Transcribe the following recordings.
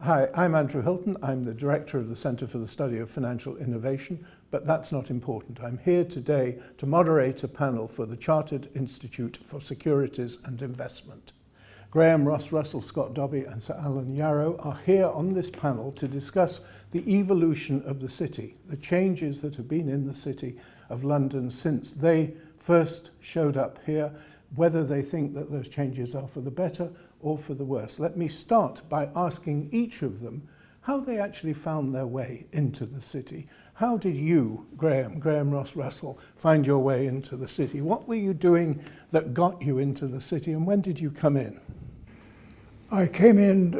Hi, I'm Andrew Hilton. I'm the Director of the Centre for the Study of Financial Innovation, but that's not important. I'm here today to moderate a panel for the Chartered Institute for Securities and Investment. Graham, Ross-Russell, Scott Dobbie and Sir Alan Yarrow are here on this panel to discuss the evolution of the city, the changes that have been in the City of London since they first showed up here, whether they think that those changes are for the better or for the worse. Let me start by asking each of them how they actually found their way into the city. How did you, Graham Ross-Russell, find your way into the city? What were you doing that got you into the city, and when did you come in? I came in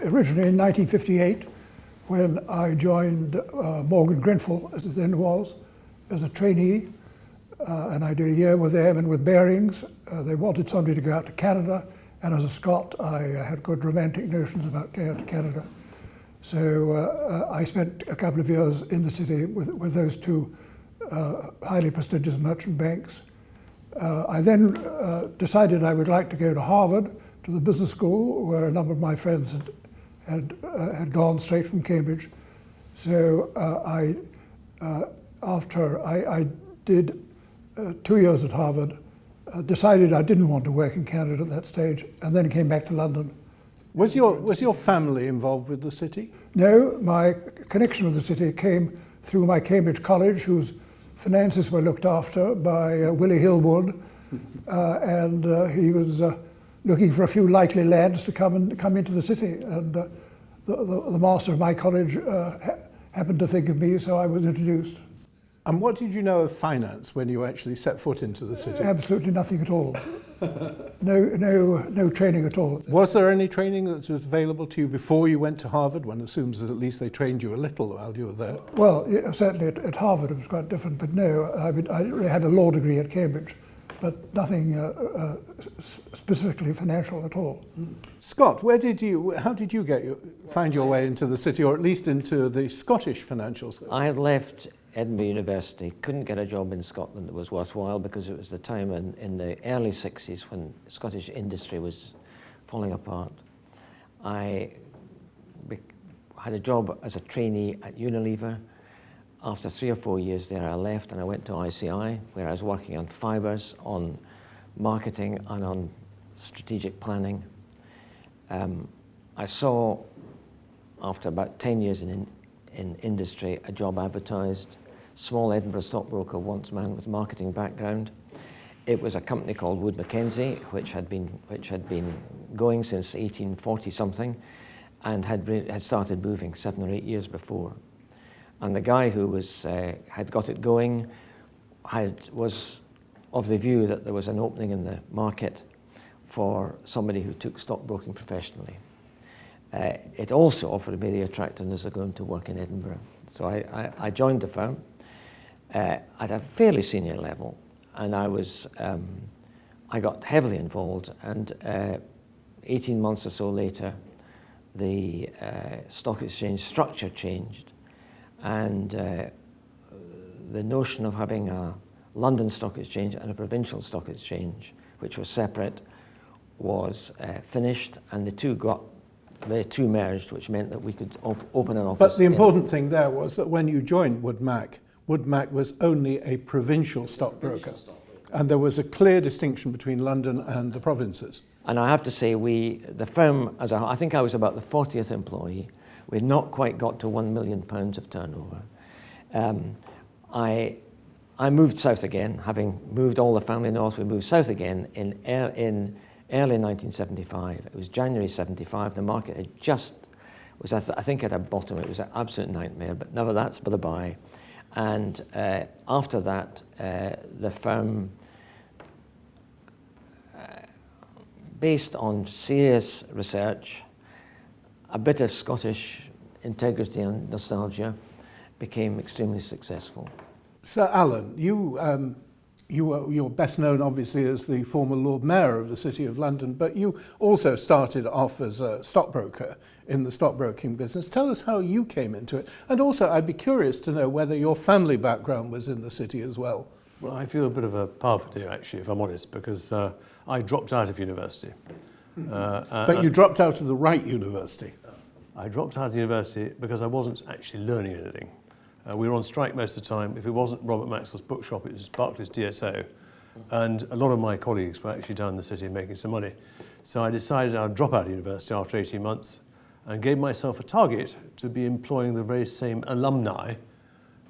originally in 1958 when I joined Morgan Grenfell, as it then was, as a trainee. And I did a year with them and with Bearings. They wanted somebody to go out to Canada, and as a Scot, I had good romantic notions about going out to Canada. So I spent a couple of years in the city with those two highly prestigious merchant banks. I then decided I would like to go to Harvard, to the business school, where a number of my friends had gone straight from Cambridge. So after I did 2 years at Harvard, decided I didn't want to work in Canada at that stage, and then came back to London. Was your family involved with the city? No, my connection with the city came through my Cambridge College, whose finances were looked after by Willie Hillwood, and he was looking for a few likely lads to come into the city, and the master of my college happened to think of me, so I was introduced. And what did you know of finance when you actually set foot into the city? Absolutely nothing at all. No training at all. Was there any training that was available to you before you went to Harvard? One assumes that at least they trained you a little while you were there. Well, yeah, certainly at Harvard it was quite different, but no, I had a law degree at Cambridge, but nothing specifically financial at all. Scott, how did you find your way into the city, or at least into the Scottish financial service? I had left Edinburgh University, couldn't get a job in Scotland that was worthwhile because it was the time in the early 60s when Scottish industry was falling apart. I had a job as a trainee at Unilever. After 3 or 4 years there, I left and I went to ICI, where I was working on fibres, on marketing and on strategic planning. I saw, after about 10 years in industry, a job advertised. Small Edinburgh stockbroker wants man with marketing background. It was a company called Wood Mackenzie, which had been going since 1840 something, and had started moving 7 or 8 years before. And the guy who had got it going was of the view that there was an opening in the market for somebody who took stockbroking professionally. It also offered me the attractiveness of going to work in Edinburgh. So I joined the firm at a fairly senior level, and I got heavily involved, and 18 months or so later, the stock exchange structure changed, and the notion of having a London Stock Exchange and a provincial stock exchange, which was separate, was finished, and the two merged, which meant that we could open an office. But the important thing there was that when you joined Wood Mac was only a provincial stockbroker, and there was a clear distinction between London and the provinces. And I have to say, the firm, I think I was about the 40th employee. We had not quite got to £1 million of turnover. I moved south again, having moved all the family north. We moved south again in early 1975. It was January 75. The market was I think at a bottom. It was an absolute nightmare, but never that's by the by. And after that, the firm, based on serious research, a bit of Scottish integrity and nostalgia, became extremely successful. Sir Alan, you're best known obviously as the former Lord Mayor of the City of London, but you also started off as a stockbroker in the stockbroking business. Tell us how you came into it, and also I'd be curious to know whether your family background was in the city as well. Well, I feel a bit of a parvati here, actually, if I'm honest, because I dropped out of university. But you dropped out of the right university. I dropped out of university because I wasn't actually learning anything. We were on strike most of the time. If it wasn't Robert Maxwell's bookshop, it was Barclays DSO. And a lot of my colleagues were actually down in the city making some money. So I decided I'd drop out of university after 18 months and gave myself a target to be employing the very same alumni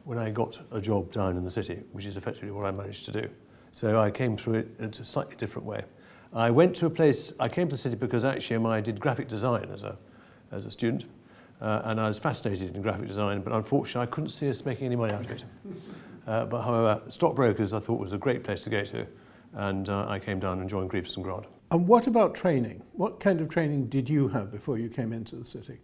when I got a job down in the city, which is effectively what I managed to do. So I came through it in a slightly different way. I went to a place, I came to the city because actually I did graphic design as a student, and I was fascinated in graphic design, but unfortunately I couldn't see us making any money out of it. But however, stockbrokers I thought was a great place to go to, and I came down and joined Grievous and Grant. And what about training? What kind of training did you have before you came into the city?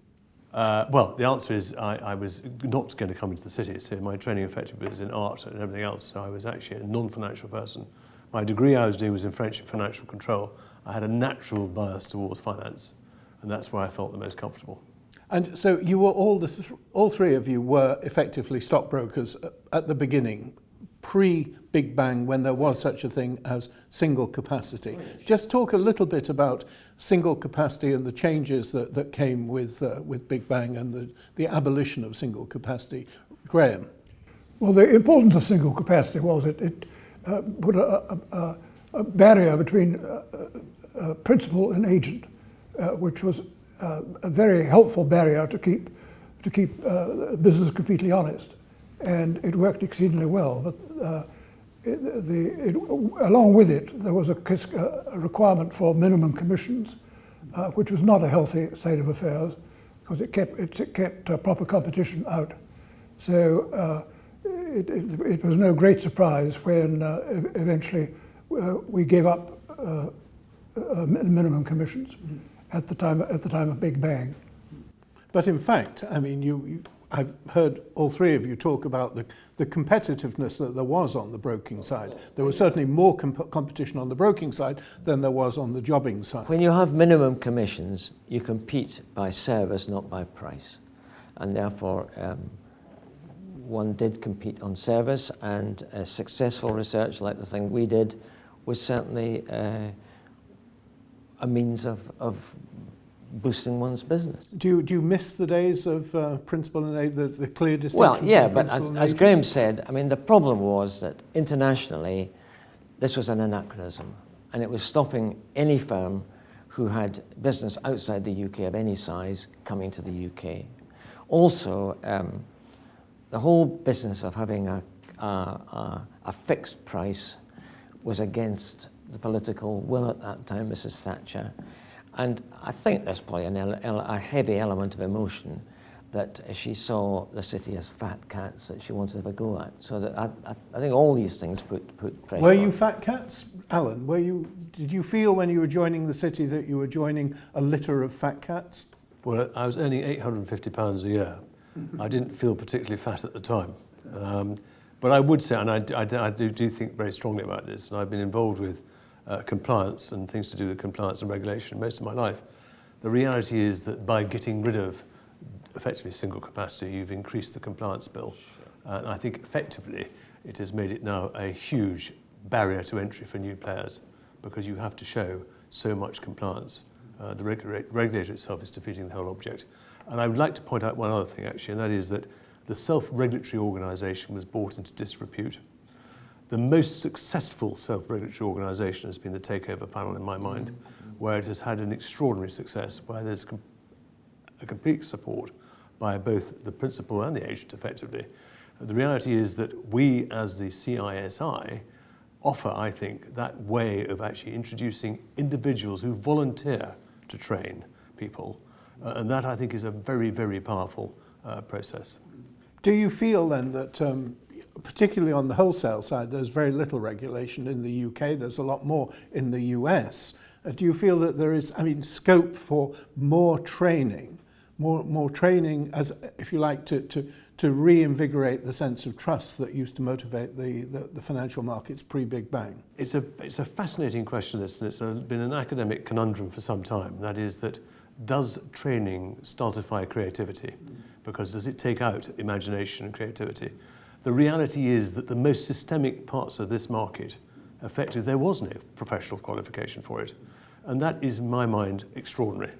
Well, the answer is I was not going to come into the city, so my training effectively was in art and everything else, so I was actually a non-financial person. My degree I was doing was in French and financial control. I had a natural bias towards finance, and that's where I felt the most comfortable. And so you were all three of you were effectively stockbrokers at the beginning, pre-Big Bang, when there was such a thing as single capacity. Just talk a little bit about single capacity and the changes that came with Big Bang and the abolition of single capacity. Graham. Well, the importance of single capacity was it put a barrier between principal and agent, which was a very helpful barrier to keep business completely honest, and it worked exceedingly well. But along with it, there was a requirement for minimum commissions, which was not a healthy state of affairs, because it kept proper competition out. So it was no great surprise when eventually we gave up minimum commissions at the time of Big Bang. But in fact, I mean, I've heard all three of you talk about the competitiveness that there was on the broking side. There was certainly more competition on the broking side than there was on the jobbing side. When you have minimum commissions, you compete by service, not by price. And therefore, one did compete on service, and successful research like the thing we did was certainly a means of boosting one's business. Do you miss the days of principal and agent, the clear distinction? Well, yeah, between but principal and as agent? Graham said, I mean, the problem was that internationally, this was an anachronism, and it was stopping any firm who had business outside the UK of any size coming to the UK. Also, the whole business of having a fixed price was against the political will at that time, Mrs. Thatcher. And I think there's probably a heavy element of emotion that she saw the city as fat cats that she wanted to have a go at. So that I think all these things put pressure. Were on. you fat cats, Alan? Did you feel when you were joining the city that you were joining a litter of fat cats? Well, I was earning £850 a year. I didn't feel particularly fat at the time. But I would say, and I do think very strongly about this, and I've been involved with compliance and things to do with compliance and regulation most of my life. The reality is that by getting rid of effectively single capacity, you've increased the compliance bill. And I think effectively it has made it now a huge barrier to entry for new players, because you have to show so much compliance. The regulator itself is defeating the whole object. And I would like to point out one other thing, actually, and that is that the self-regulatory organisation was brought into disrepute. The most successful self-regulatory organisation has been the Takeover Panel, in my mind, where it has had an extraordinary success, where there's a complete support by both the principal and the agent, effectively. The reality is that we, as the CISI, offer, I think, that way of actually introducing individuals who volunteer to train people. And that, I think, is a very, very powerful process. Do you feel then that, particularly on the wholesale side, there's very little regulation in the UK, there's a lot more in the US. Do you feel that there is, scope for more training as, if you like, to reinvigorate the sense of trust that used to motivate the financial markets pre-Big Bang? It's a fascinating question, this, and it's been an academic conundrum for some time. That is that, does training stultify creativity? Because does it take out imagination and creativity? The reality is that the most systemic parts of this market, effectively, there was no professional qualification for it. And that is, in my mind, extraordinary.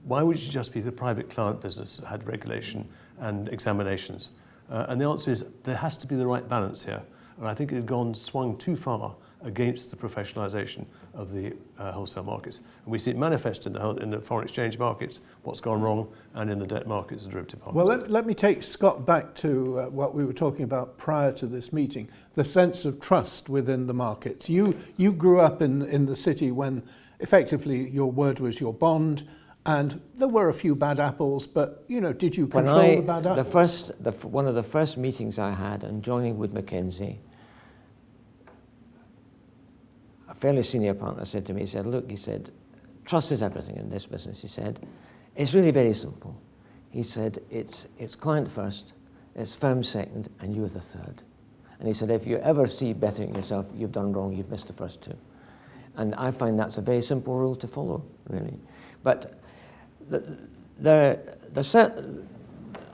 Why would it just be the private client business that had regulation and examinations? And the answer is there has to be the right balance here. And I think it had swung too far against the professionalisation of the wholesale markets. And we see it manifest in the foreign exchange markets, what's gone wrong, and in the debt markets and derivative markets. Well, let me take Scott back to what we were talking about prior to this meeting, the sense of trust within the markets. You grew up in the city when effectively your word was your bond, and there were a few bad apples, but did you control the bad apples? One of the first meetings I had on joining Wood Mackenzie, a fairly senior partner said to me, he said, look, he said, trust is everything in this business. He said, it's really very simple. He said, it's client first, it's firm second, and you're the third. And he said, if you ever see bettering yourself, you've done wrong, you've missed the first two. And I find that's a very simple rule to follow, really. But I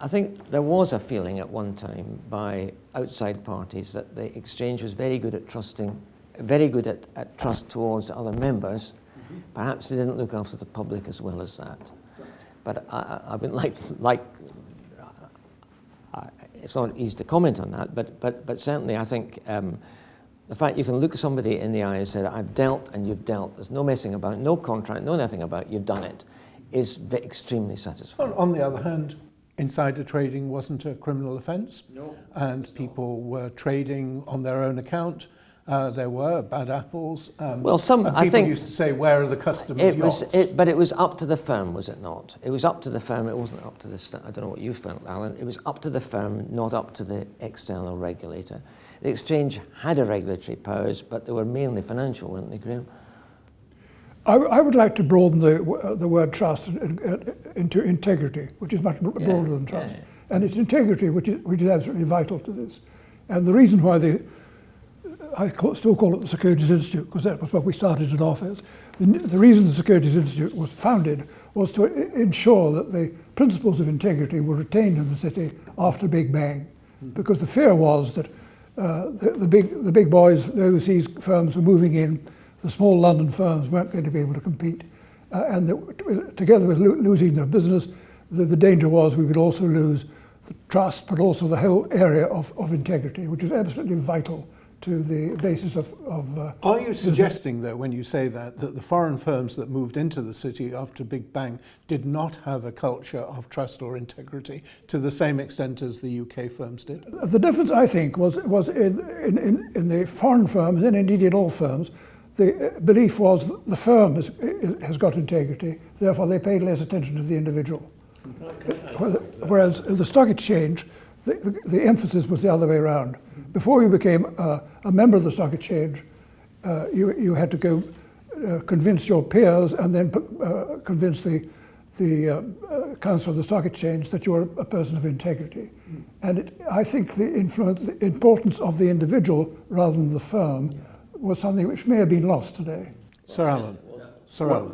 think there was a feeling at one time by outside parties that the exchange was very good at trusting, very good at trust towards other members. Mm-hmm. Perhaps they didn't look after the public as well as that. But I would it's not easy to comment on that, but certainly I think the fact you can look somebody in the eye and say, I've dealt and you've dealt, there's no messing about, no contract, no nothing about, you've done it, is extremely satisfying. On the other hand, insider trading wasn't a criminal offence. No. And people were trading on their own account. There were bad apples. People used to say, where are the customers' yachts? But it was up to the firm, was it not? It was up to the firm, it wasn't up to the, I don't know what you felt, Alan, it was up to the firm, not up to the external regulator. The exchange had a regulatory powers, but they were mainly financial, weren't they, Graham? I would like to broaden the word trust into integrity, which is much broader than trust. Yeah. And it's integrity which is absolutely vital to this. And the reason why I still call it the Securities Institute, because that was what we started it off as. The reason the Securities Institute was founded was to ensure that the principles of integrity were retained in the city after Big Bang. Because the fear was that the big boys, the overseas firms were moving in, the small London firms weren't going to be able to compete. And together with losing their business, the danger was we would also lose the trust, but also the whole area of integrity, which is absolutely vital to the basis of Are you suggesting, though, when you say that the foreign firms that moved into the city after Big Bang did not have a culture of trust or integrity to the same extent as the UK firms did? The difference, I think, was in the foreign firms, and indeed in all firms, the belief was that the firm has got integrity, therefore they paid less attention to the individual. Whereas in the stock exchange, the emphasis was the other way around. Before you became a member of the stock exchange, you had to go convince your peers and then convince the council of the stock exchange that you were a person of integrity. And I think the importance of the individual rather than the firm was something which may have been lost today. Sir Alan.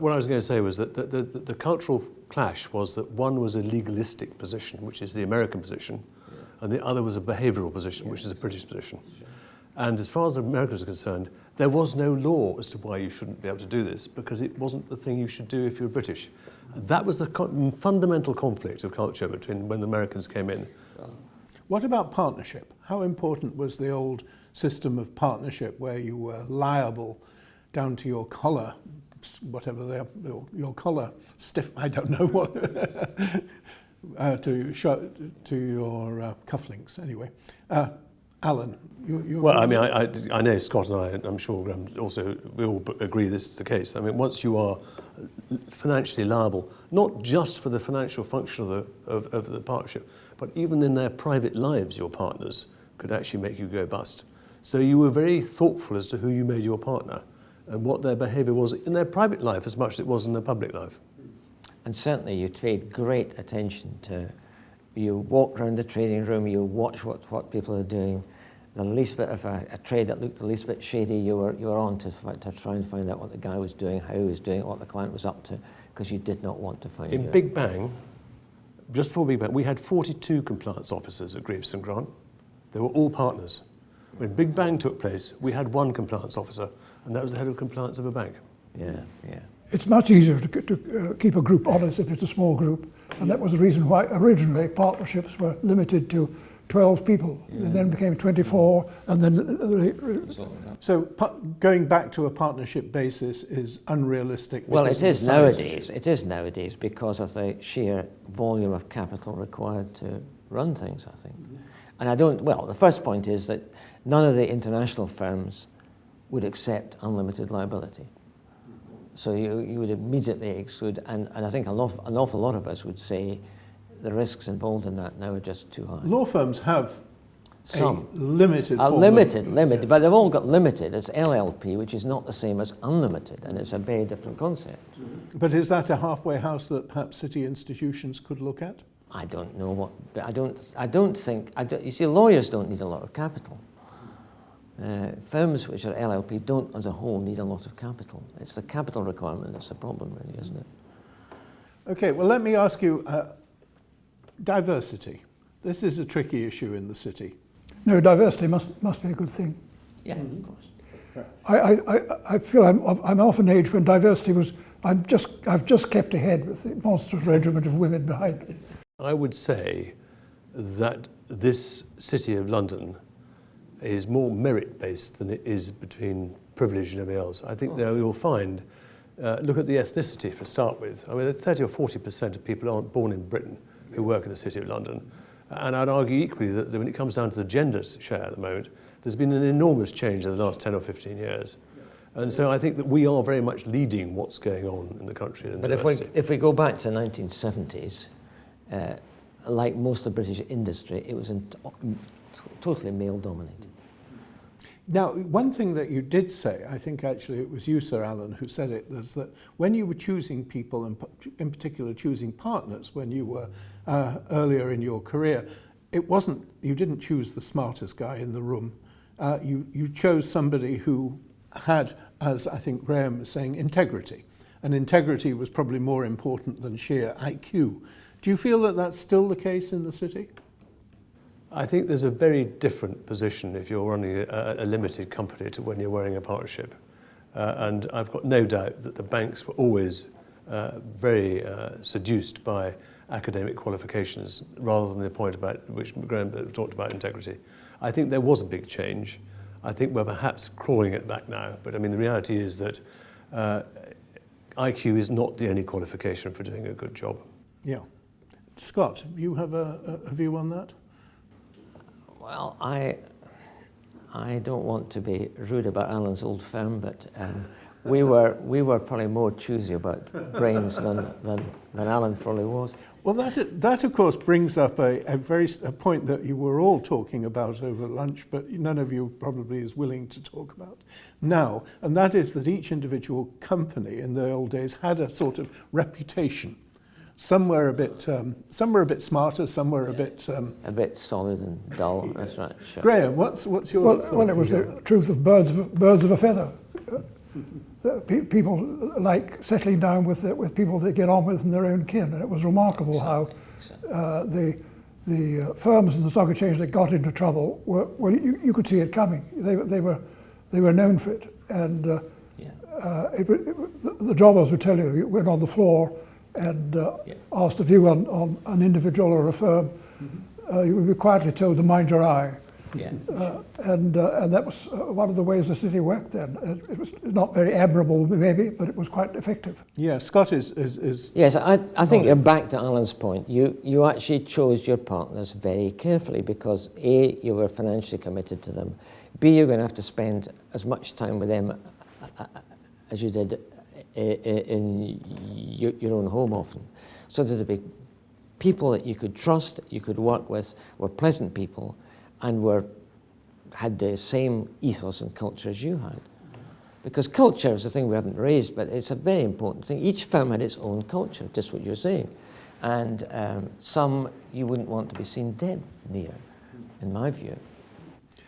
What I was going to say was that the cultural clash was that one was a legalistic position, which is the American position, and the other was a behavioural position, which is a British position. And as far as the Americans are concerned, there was no law as to why you shouldn't be able to do this, because it wasn't the thing you should do if you were British. And that was the fundamental conflict of culture between when the Americans came in. What about partnership? How important was the old system of partnership where you were liable down to your collar, whatever your collar, stiff, I don't know what, to your cufflinks, anyway. Alan, you well, I mean, I know Scott and I, and I'm sure Graham also, we all agree this is the case. I mean, once you are financially liable, not just for the financial function of the partnership, but even in their private lives, your partners could actually make you go bust. So you were very thoughtful as to who you made your partner and what their behaviour was in their private life as much as it was in their public life. And certainly you paid great attention to, you walk around the trading room, you watch what people are doing. The least bit of a trade that looked the least bit shady, you were on to try and find out what the guy was doing, how he was doing it, what the client was up to, because you did not want to find out. In Big Bang, just before Big Bang, we had 42 compliance officers at Greaves and Grant. They were all partners. When Big Bang took place, we had one compliance officer, and that was the head of compliance of a bank. Yeah, yeah. it's much easier to keep a group honest if it's a small group. And that was the reason why originally partnerships were limited to 12 people. They then became 24, and then... So going back to a partnership basis is unrealistic? Well, because it of is the size nowadays. issue. It is nowadays because of the sheer volume of capital required to run things, I think. And the first point is that none of the international firms would accept unlimited liability. So you would immediately exclude, and I think an awful lot of us would say the risks involved in that now are just too high. Law firms have Some. a limited A form limited, of, but they've all got limited. It's LLP, which is not the same as unlimited, and it's a very different concept. But is that a halfway house that perhaps city institutions could look at? I don't know what, but you see, lawyers don't need a lot of capital. Firms which are LLP don't as a whole need a lot of capital. It's the capital requirement that's the problem really, isn't it? Okay, well let me ask you, diversity. This is a tricky issue in the city. No, diversity must be a good thing. Yeah, of course. I feel I'm off an age when diversity was, I've just kept ahead with the monstrous regiment of women behind me. I would say that this City of London is more merit-based than it is between privilege and everything else. I think that you'll find, look at the ethnicity for start with. I mean, 30 or 40% of people aren't born in Britain who work in the City of London. And I'd argue equally that when it comes down to the gender share at the moment, there's been an enormous change in the last 10 or 15 years. And so I think that we are very much leading what's going on in the country. But if we go back to the 1970s, like most of British industry, it was totally male-dominated. Now, one thing that you did say, I think actually it was you, Sir Alan, who said it, was that when you were choosing people, and in particular choosing partners when you were earlier in your career, you didn't choose the smartest guy in the room. You chose somebody who had, as I think Graham was saying, integrity. And integrity was probably more important than sheer IQ. Do you feel that that's still the case in the city? I think there's a very different position if you're running a limited company to when you're wearing a partnership. And I've got no doubt that the banks were always very seduced by academic qualifications rather than the point about which Graham talked about integrity. I think there was a big change. I think we're perhaps crawling it back now. But I mean, the reality is that IQ is not the only qualification for doing a good job. Yeah. Scott, you have a view on that? Well, I don't want to be rude about Alan's old firm, but we were probably more choosy about brains than Alan probably was. Well, that of course brings up a point that you were all talking about over lunch, but none of you probably is willing to talk about now, and that is that each individual company in the old days had a sort of reputation. Some were a bit smarter, some were a bit solid and dull. That's right. Sure. Graham, what's your thought? Well, it was the truth of birds of a feather. People like settling down with people they get on with in their own kin, and it was remarkable how the firms in the stock exchange that got into trouble you could see it coming. They were known for it, and the jobbers would tell you went on the floor and asked a view on an individual or a firm, you would be quietly told to mind your eye. Yeah. And that was one of the ways the city worked then. It was not very admirable maybe, but it was quite effective. Yeah, Scott is Yes, I think you're back to Alan's point. You actually chose your partners very carefully because A, you were financially committed to them. B, you're going to have to spend as much time with them as you did in your own home often. So that there'd be people that you could trust, you could work with, were pleasant people, and had the same ethos and culture as you had. Because culture is the thing we haven't raised, but it's a very important thing. Each firm had its own culture, just what you're saying. And some you wouldn't want to be seen dead near, in my view.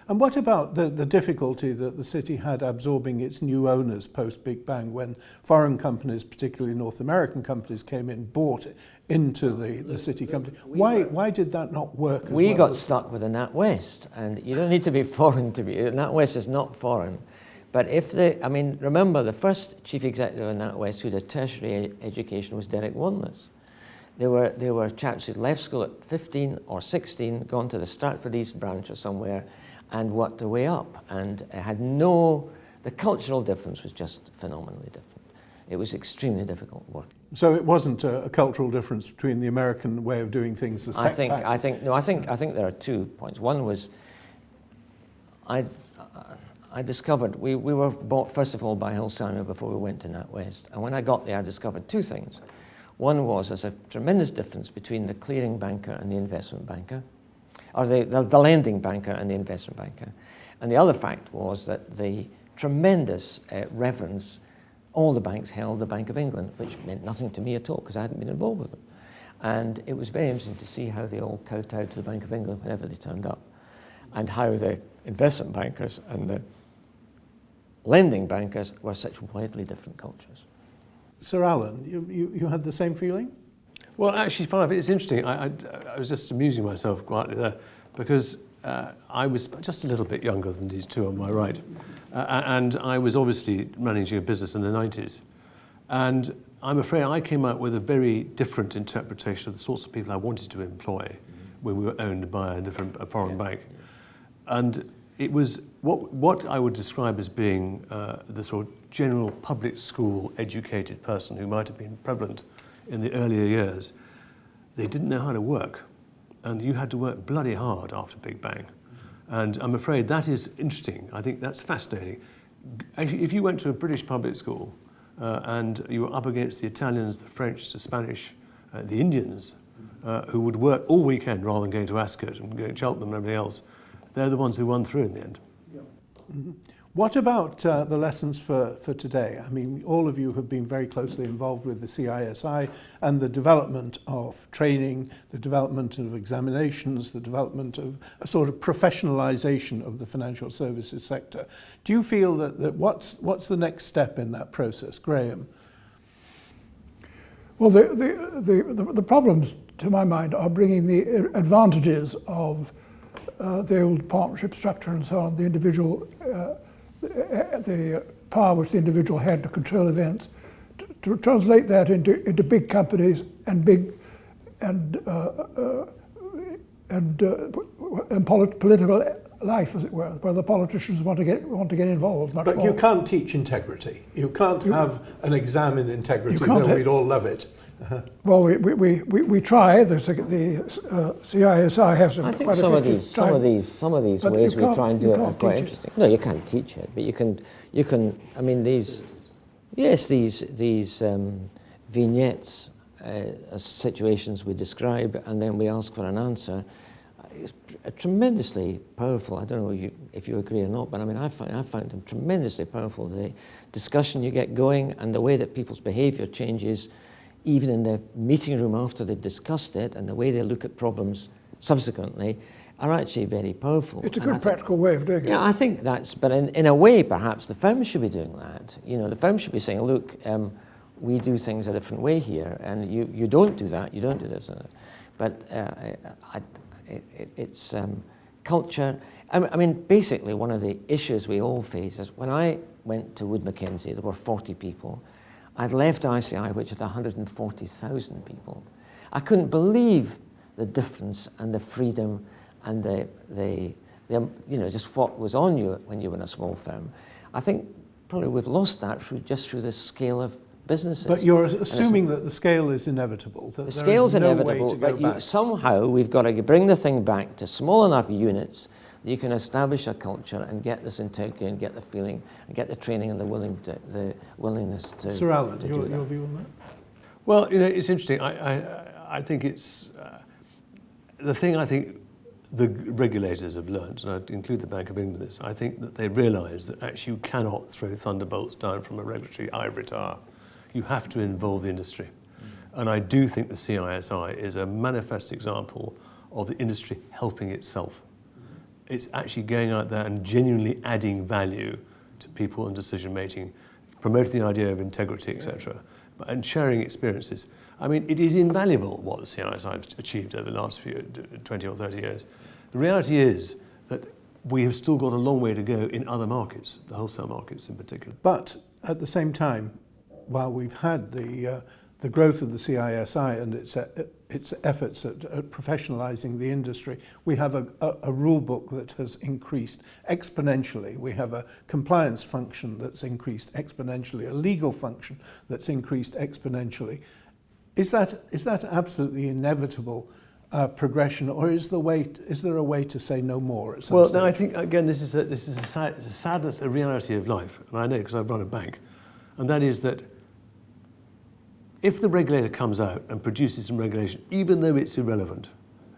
And what about the difficulty that the city had absorbing its new owners post-Big Bang when foreign companies, particularly North American companies, came in, bought into the city company? Why did that not work as well? We got stuck with the NatWest, and you don't need to be foreign to be. NatWest is not foreign, But I mean, remember the first chief executive in NatWest who had a tertiary education was Derek Wanless. There were chaps who'd left school at 15 or 16, gone to the Stratford East branch or somewhere, and worked their way up, and the cultural difference was just phenomenally different. It was extremely difficult work. So it wasn't a cultural difference between the American way of doing things, the setback? I think there are 2 points. One was, I discovered, we were bought first of all by Hilton before we went to NatWest, and when I got there I discovered 2 things. One was there's a tremendous difference between the clearing banker and the investment banker, or the lending banker and the investment banker. And the other fact was that the tremendous reverence all the banks held the Bank of England, which meant nothing to me at all because I hadn't been involved with them. And it was very interesting to see how they all kowtowed to the Bank of England whenever they turned up, and how the investment bankers and the lending bankers were such widely different cultures. Sir Alan, you had the same feeling? Well, actually, it's interesting. I was just amusing myself quietly there because I was just a little bit younger than these two on my right. And I was obviously managing a business in the 90s. And I'm afraid I came out with a very different interpretation of the sorts of people I wanted to employ when we were owned by a foreign bank. And it was what I would describe as being the sort of general public school educated person who might have been prevalent in the earlier years. They didn't know how to work, and you had to work bloody hard after Big Bang. And I'm afraid that is interesting. I think that's fascinating. If you went to a British public school and you were up against the Italians, the French, the Spanish, the Indians, who would work all weekend rather than going to Ascot and going to Cheltenham and everything else, they're the ones who won through in the end. Yeah. Mm-hmm. What about the lessons for today? I mean, all of you have been very closely involved with the CISI and the development of training, the development of examinations, the development of a sort of professionalization of the financial services sector. Do you feel that what's the next step in that process? Graham? Well, the problems, to my mind, are bringing the advantages of the old partnership structure and so on, the individual the power which the individual had to control events, to translate that into big companies and political life, as it were, where the politicians want to get involved much more. But you can't teach integrity. You can't have an exam in integrity, though we'd all love it. Well, we try. The CISI has. I think some of these ways we try and do it are quite interesting. No, you can't teach it, but you can. I mean, these vignettes, situations we describe, and then we ask for an answer. It's tremendously powerful. I don't know if you agree or not, but I mean, I found them tremendously powerful. The discussion you get going and the way that people's behaviour changes, even in the meeting room after they've discussed it, and the way they look at problems subsequently, are actually very powerful. It's a good practical way of doing it. Yeah, I think that's, but in a way, perhaps the firms should be doing that. You know, the firms should be saying, look, we do things a different way here, and you don't do that, you don't do this. But it's culture. I mean, basically, one of the issues we all face is when I went to Wood Mackenzie, there were 40 people. I'd left ICI, which had 140,000 people. I couldn't believe the difference and the freedom and the just what was on you when you were in a small firm. I think probably we've lost that through the scale of businesses. But you're assuming that the scale is inevitable. That the scale's inevitable, but somehow we've got to bring the thing back to small enough units that you can establish a culture and get this integrity and get the feeling and get the training and the willingness to. Sir Alan, to your view on that? Well, it's interesting. I think it's the thing. I think the regulators have learned, and I include the Bank of England in this. I think that they realise that actually you cannot throw thunderbolts down from a regulatory ivory tower. You have to involve the industry, and I do think the CISI is a manifest example of the industry helping itself. It's actually going out there and genuinely adding value to people and decision making, promoting the idea of integrity, etc., and sharing experiences. I mean, it is invaluable what the CISI have achieved over the last 20 or 30 years. The reality is that we have still got a long way to go in other markets, the wholesale markets in particular. But at the same time, while we've had the growth of the CISI and its efforts at professionalising the industry, we have a rule book that has increased exponentially. We have a compliance function that's increased exponentially, a legal function that's increased exponentially. Is that absolutely inevitable progression, or is there a way to say no more at some Well, stage? no, I think again this is a sadness, a reality of life, and I know because I've run a bank, and that is that if the regulator comes out and produces some regulation, even though it's irrelevant,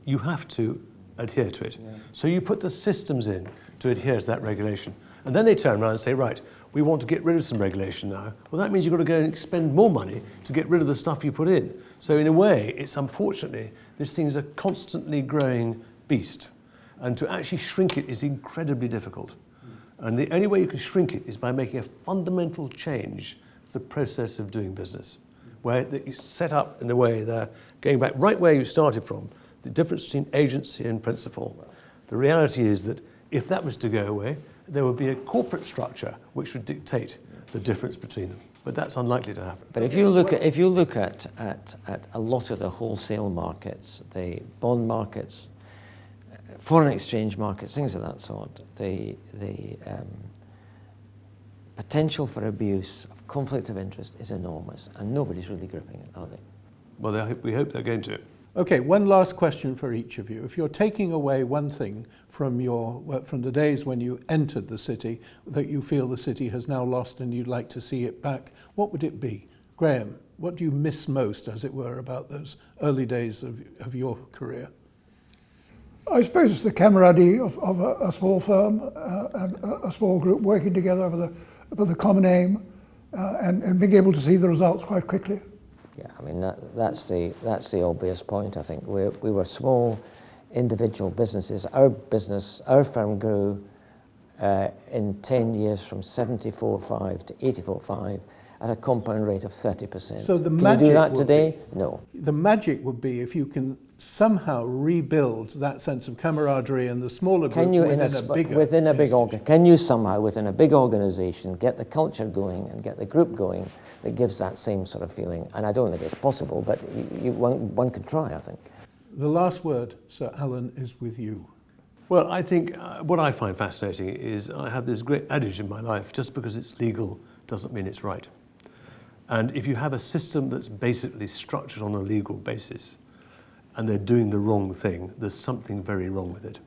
you have to adhere to it. Yeah. So you put the systems in to adhere to that regulation, and then they turn around and say, right, we want to get rid of some regulation now. Well, that means you've got to go and spend more money to get rid of the stuff you put in. So in a way, it's unfortunately, this thing is a constantly growing beast. And to actually shrink it is incredibly difficult. And the only way you can shrink it is by making a fundamental change to the process of doing business, where you set up in the way that, going back right where you started from, the difference between agency and principal. The reality is that if that was to go away, there would be a corporate structure which would dictate the difference between them. But that's unlikely to happen. But if you look at a lot of the wholesale markets, the bond markets, foreign exchange markets, things of that sort, the potential for abuse, of conflict of interest is enormous, and nobody's really gripping it, are they? Well, we hope they're going to. Okay, one last question for each of you. If you're taking away one thing from the days when you entered the city that you feel the city has now lost and you'd like to see it back, what would it be? Graham, what do you miss most, as it were, about those early days of your career? I suppose it's the camaraderie of a small firm and a small group working together with a common aim and being able to see the results quite quickly. Yeah, I mean that's the obvious point. I think we were small individual businesses. Our firm grew in 10 years from 74.5 to 84.5 at a compound rate of 30%. So the can magic you do that would today? Be, no. The magic would be if you can somehow rebuild that sense of camaraderie in the smaller group within a big organization. Can you somehow within a big organization get the culture going and get the group going that gives that same sort of feeling? And I don't think it's possible, but one could try, I think. The last word, Sir Alan, is with you. Well, I think what I find fascinating is I have this great adage in my life: just because it's legal doesn't mean it's right. And if you have a system that's basically structured on a legal basis and they're doing the wrong thing, there's something very wrong with it.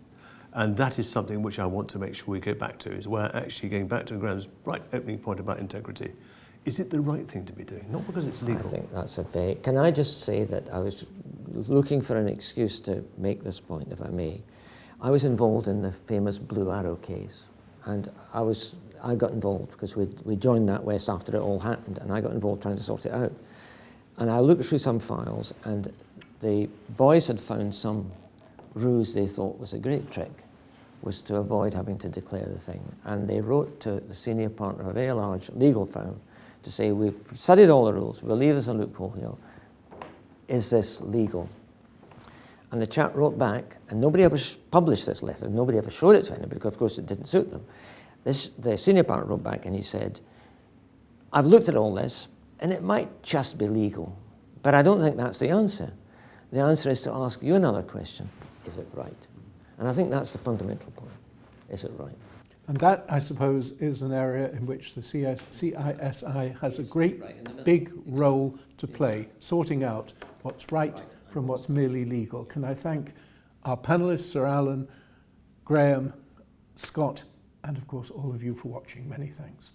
And that is something which I want to make sure we go back to, is where actually going back to Graham's right opening point about integrity. Is it the right thing to be doing? Not because it's legal. I think that's a very... Can I just say that I was looking for an excuse to make this point, if I may. I was involved in the famous Blue Arrow case, and I got involved because we joined NatWest after it all happened, and I got involved trying to sort it out. And I looked through some files, and the boys had found some ruse they thought was a great trick, was to avoid having to declare the thing. And they wrote to the senior partner of a very large legal firm to say, we've studied all the rules, we believe there's a loophole here. Is this legal? And the chap wrote back, and nobody ever published this letter, nobody ever showed it to anybody, because of course it didn't suit them. The senior partner wrote back and he said, I've looked at all this, and it might just be legal, but I don't think that's the answer. The answer is to ask you another question: is it right? And I think that's the fundamental point. Is it right? And that, I suppose, is an area in which the CISI has a great big role to play, sorting out what's right from what's merely legal. Can I thank our panellists, Sir Alan, Graham, Scott, and of course all of you for watching. Many thanks.